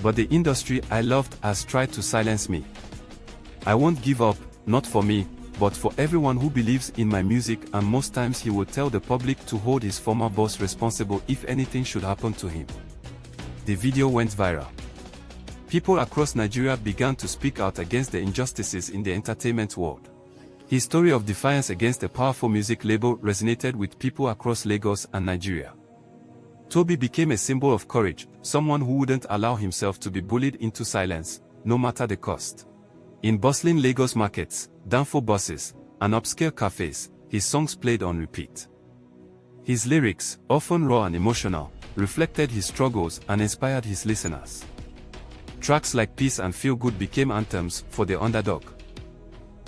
But the industry I loved has tried to silence me. I won't give up, not for me, but for everyone who believes in my music, and most times he would tell the public to hold his former boss responsible if anything should happen to him. The video went viral. People across Nigeria began to speak out against the injustices in the entertainment world. His story of defiance against a powerful music label resonated with people across Lagos and Nigeria. Toby became a symbol of courage, someone who wouldn't allow himself to be bullied into silence, no matter the cost. In bustling Lagos markets, Danfo buses, and upscale cafes, his songs played on repeat. His lyrics, often raw and emotional, reflected his struggles and inspired his listeners. Tracks like Peace and Feel Good became anthems for the underdog.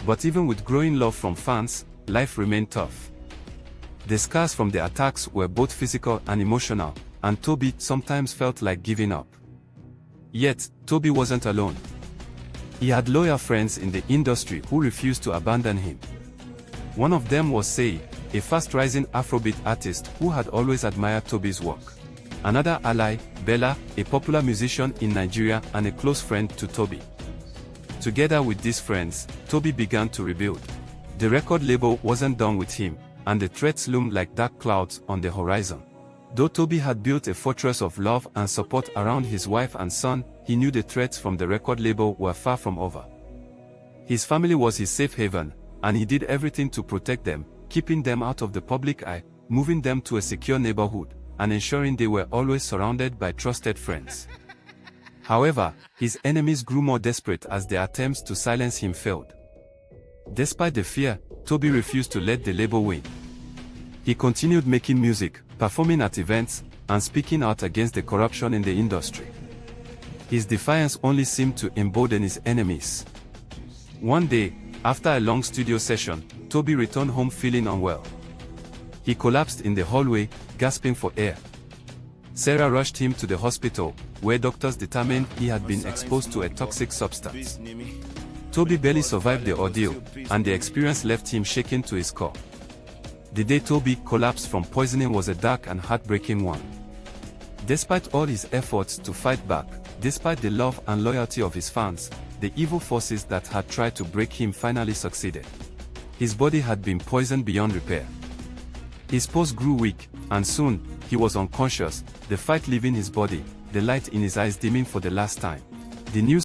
But even with growing love from fans, life remained tough. The scars from the attacks were both physical and emotional, and Toby sometimes felt like giving up. Yet, Toby wasn't alone. He had loyal friends in the industry who refused to abandon him. One of them was Sei, a fast-rising Afrobeat artist who had always admired Toby's work. Another ally, Bella, a popular musician in Nigeria and a close friend to Toby. Together with these friends, Toby began to rebuild. The record label wasn't done with him, and the threats loomed like dark clouds on the horizon. Though Toby had built a fortress of love and support around his wife and son, he knew the threats from the record label were far from over. His family was his safe haven, and he did everything to protect them, keeping them out of the public eye, moving them to a secure neighborhood, and ensuring they were always surrounded by trusted friends. However, his enemies grew more desperate as their attempts to silence him failed. Despite the fear, Toby refused to let the label win. He continued making music, performing at events, and speaking out against the corruption in the industry. His defiance only seemed to embolden his enemies. One day, after a long studio session, Toby returned home feeling unwell. He collapsed in the hallway, gasping for air. Sarah rushed him to the hospital, where doctors determined he had been exposed to a toxic substance. Toby barely survived the ordeal, and the experience left him shaken to his core. The day Toby collapsed from poisoning was a dark and heartbreaking one. Despite all his efforts to fight back, despite the love and loyalty of his fans, the evil forces that had tried to break him finally succeeded. His body had been poisoned beyond repair. His pulse grew weak, and soon, he was unconscious, the fight leaving his body, the light in his eyes dimming for the last time. The news